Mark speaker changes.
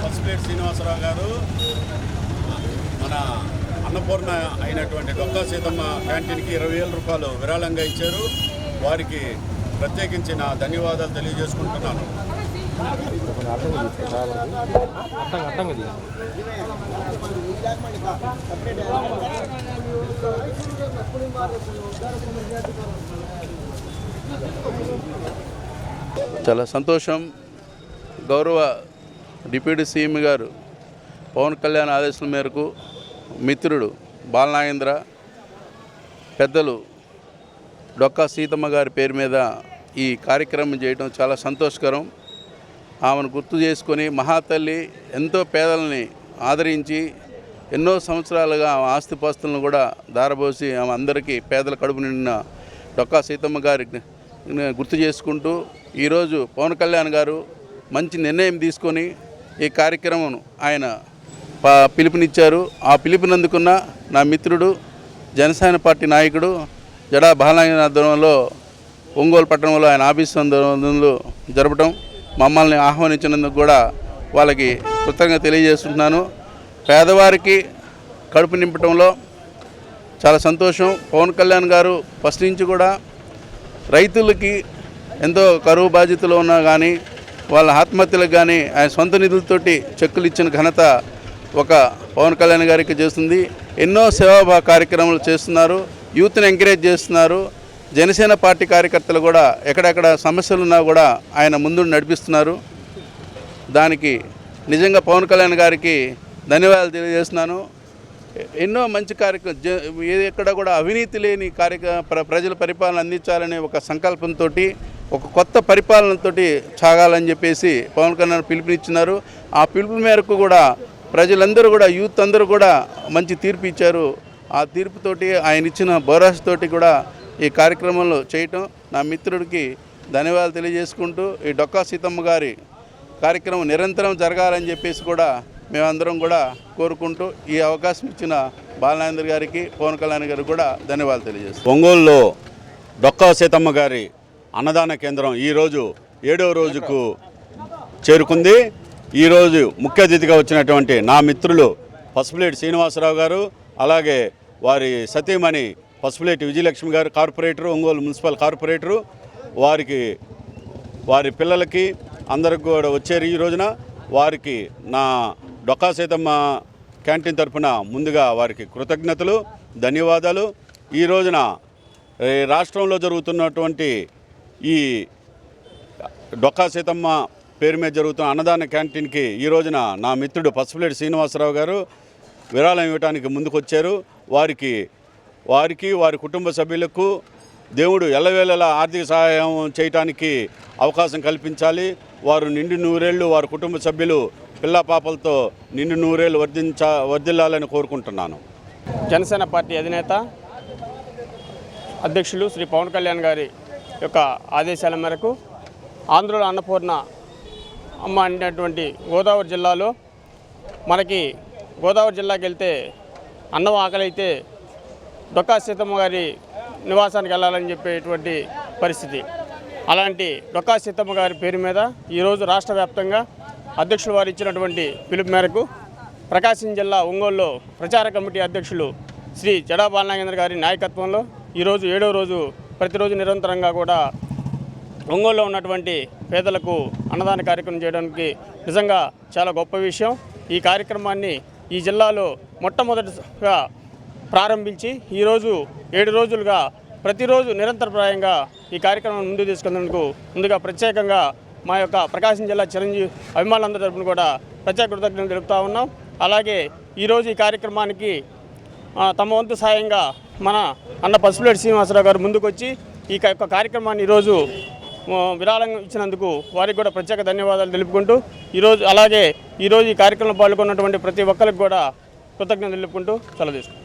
Speaker 1: పసుపులేటి శ్రీనివాసరావు గారు మన అన్నపూర్ణ అయినటువంటి డొక్కా సీతమ్మ క్యాంటీన్కి 20,000 రూపాయలు విరాళంగా ఇచ్చారు. వారికి ప్రత్యేకించి నా ధన్యవాదాలు తెలియజేసుకుంటున్నాను.
Speaker 2: చాలా సంతోషం. గౌరవ డిప్యూటీ సీఎం గారు పవన్ కళ్యాణ్ ఆదేశాల మేరకు మిత్రుడు బాలనాగేంద్ర పెద్దలు డొక్కా సీతమ్మ గారి పేరు మీద ఈ కార్యక్రమం చేయడం చాలా సంతోషకరం. ఆమెను గుర్తు చేసుకొని మహాతల్లి ఎంతో పేదలని ఆదరించి ఎన్నో సంవత్సరాలుగా ఆమె ఆస్తిపాస్తులను కూడా దారబోసి ఆమె అందరికీ పేదల కడుపు నిండిన డొక్కా సీతమ్మ గారి గుర్తు చేసుకుంటూ ఈరోజు పవన్ కళ్యాణ్ గారు మంచి నిర్ణయం తీసుకొని ఈ కార్యక్రమం ఆయన పిలుపునిచ్చారు. ఆ పిలుపునందుకున్న నా మిత్రుడు జనసేన పార్టీ నాయకుడు జడా బాలనాగేంద్ర ఆధ్వర్యంలో ఒంగోలు పట్టణంలో ఆయన ఆఫీస్ సందర్భంలో జరపడం మమ్మల్ని ఆహ్వానించినందుకు కూడా వాళ్ళకి కృతజ్ఞత తెలియజేస్తున్నాను. పేదవారికి కడుపు నింపడంలో చాలా సంతోషం. పవన్ కళ్యాణ్ గారు ఫస్ట్ నుంచి కూడా రైతులకి ఎంతో కరువు బాధ్యతలు ఉన్నా కానీ వాళ్ళ ఆత్మహత్యలకు కానీ ఆయన సొంత నిధులతోటి చెక్కులు ఇచ్చిన ఘనత ఒక పవన్ కళ్యాణ్ గారికి చేస్తుంది. ఎన్నో సేవా కార్యక్రమాలు చేస్తున్నారు. యూత్ని ఎంకరేజ్ చేస్తున్నారు. జనసేన పార్టీ కార్యకర్తలు కూడా ఎక్కడెక్కడ సమస్యలు ఉన్నా కూడా ఆయన ముందు నడిపిస్తున్నారు. దానికి నిజంగా పవన్ కళ్యాణ్ గారికి ధన్యవాదాలు తెలియజేస్తున్నాను. ఎన్నో మంచి కార్యక్రమం ఎక్కడ కూడా అవినీతి లేని ప్రజల పరిపాలన అందించాలనే ఒక సంకల్పంతో ఒక కొత్త పరిపాలనతో సాగాలని చెప్పేసి పవన్ కళ్యాణ్ పిలుపునిచ్చినారు. ఆ పిలుపు మేరకు కూడా ప్రజలందరూ కూడా యూత్ అందరూ కూడా మంచి తీర్పు ఇచ్చారు. ఆ తీర్పుతోటి ఆయన ఇచ్చిన భరోసాతోటి కూడా ఈ కార్యక్రమంలో చేయటం నా మిత్రుడికి ధన్యవాదాలు తెలియజేసుకుంటూ ఈ డొక్కా సీతమ్మ గారి కార్యక్రమం నిరంతరం జరగాలని చెప్పేసి కూడా మేమందరం కూడా కోరుకుంటూ ఈ అవకాశం ఇచ్చిన బాలనాగేంద్ర గారికి పవన్ కళ్యాణ్ గారికి కూడా ధన్యవాదాలు తెలియజేస్తాం.
Speaker 1: ఒంగోలులో డొక్కా సీతమ్మ గారి అన్నదాన కేంద్రం ఈరోజు 7వ రోజుకు చేరుకుంది. ఈరోజు ముఖ్య అతిథిగా వచ్చినటువంటి నా మిత్రులు పసుపులేటి శ్రీనివాసరావు గారు, అలాగే వారి సతీమణి పసుపులేటి విజయలక్ష్మి గారు, కార్పొరేటరు, ఒంగోలు మున్సిపల్ కార్పొరేటరు, వారి పిల్లలకి అందరికి కూడా వచ్చారు. ఈ రోజున వారికి నా డొక్కా సీతమ్మ క్యాంటీన్ తరఫున ముందుగా వారికి కృతజ్ఞతలు, ధన్యవాదాలు. ఈ రోజున రాష్ట్రంలో జరుగుతున్నటువంటి ఈ డొక్కా సీతమ్మ పేరు మీద జరుగుతున్న అన్నదాన క్యాంటీన్కి ఈ రోజున నా మిత్రుడు పసుపులేటి శ్రీనివాసరావు గారు విరాళం ఇవ్వడానికి ముందుకొచ్చారు. వారికి వారి కుటుంబ సభ్యులకు దేవుడు ఎల్లవేళలా ఆర్థిక సహాయం చేయటానికి అవకాశం కల్పించాలి. వారు నిండు నూరేళ్లు వారి కుటుంబ సభ్యులు పిల్ల పాపలతో నిండు నూరేళ్లు వర్ధిల్లాలని కోరుకుంటున్నాను.
Speaker 3: జనసేన పార్టీ అధినేత అధ్యక్షులు శ్రీ పవన్ కళ్యాణ్ గారి యొక్క ఆదేశాల మేరకు ఆంధ్రుల అన్నపూర్ణ అమ్మ అనేటువంటి గోదావరి జిల్లాలో మనకి గోదావరి జిల్లాకి వెళ్తే అన్నం ఆకలైతే డొక్కా సీతమ్మ గారి నివాసానికి వెళ్ళాలని చెప్పేటువంటి పరిస్థితి. అలాంటి డొక్కా సీతమ్మ గారి పేరు మీద ఈరోజు రాష్ట్ర వ్యాప్తంగా అధ్యక్షులు వారు ఇచ్చినటువంటి పిలుపు మేరకు ప్రకాశం జిల్లా ఒంగోలులో ప్రచార కమిటీ అధ్యక్షులు శ్రీ జడా బాలనాగేంద్ర గారి నాయకత్వంలో ఈరోజు 7వ రోజు ప్రతిరోజు నిరంతరంగా కూడా ఒంగోలులో ఉన్నటువంటి పేదలకు అన్నదాన కార్యక్రమం చేయడానికి నిజంగా చాలా గొప్ప విషయం. ఈ కార్యక్రమాన్ని ఈ జిల్లాలో మొట్టమొదటిగా ప్రారంభించి ఈరోజు 7 రోజులుగా ప్రతిరోజు నిరంతరప్రాయంగా ఈ కార్యక్రమం ముందుకు తీసుకున్నందుకు ముందుగా ప్రత్యేకంగా మా యొక్క ప్రకాశం జిల్లా చిరంజీవి అభిమానులందరి తరపున కూడా ప్రత్యేక కృతజ్ఞతలు తెలుపుతా ఉన్నాం. అలాగే ఈరోజు ఈ కార్యక్రమానికి తమ వంతు సాయంగా మన అన్న పసుపులేటి శ్రీనివాసరావు గారు ముందుకొచ్చి ఈ యొక్క కార్యక్రమాన్ని ఈరోజు విరాళం ఇచ్చినందుకు వారికి కూడా ప్రత్యేక ధన్యవాదాలు తెలుపుకుంటూ అలాగే ఈరోజు ఈ కార్యక్రమంలో పాల్గొన్నటువంటి ప్రతి ఒక్కరికి కూడా కృతజ్ఞతలు తెలుపుకుంటూ సెలవు తీసుకుంటాం.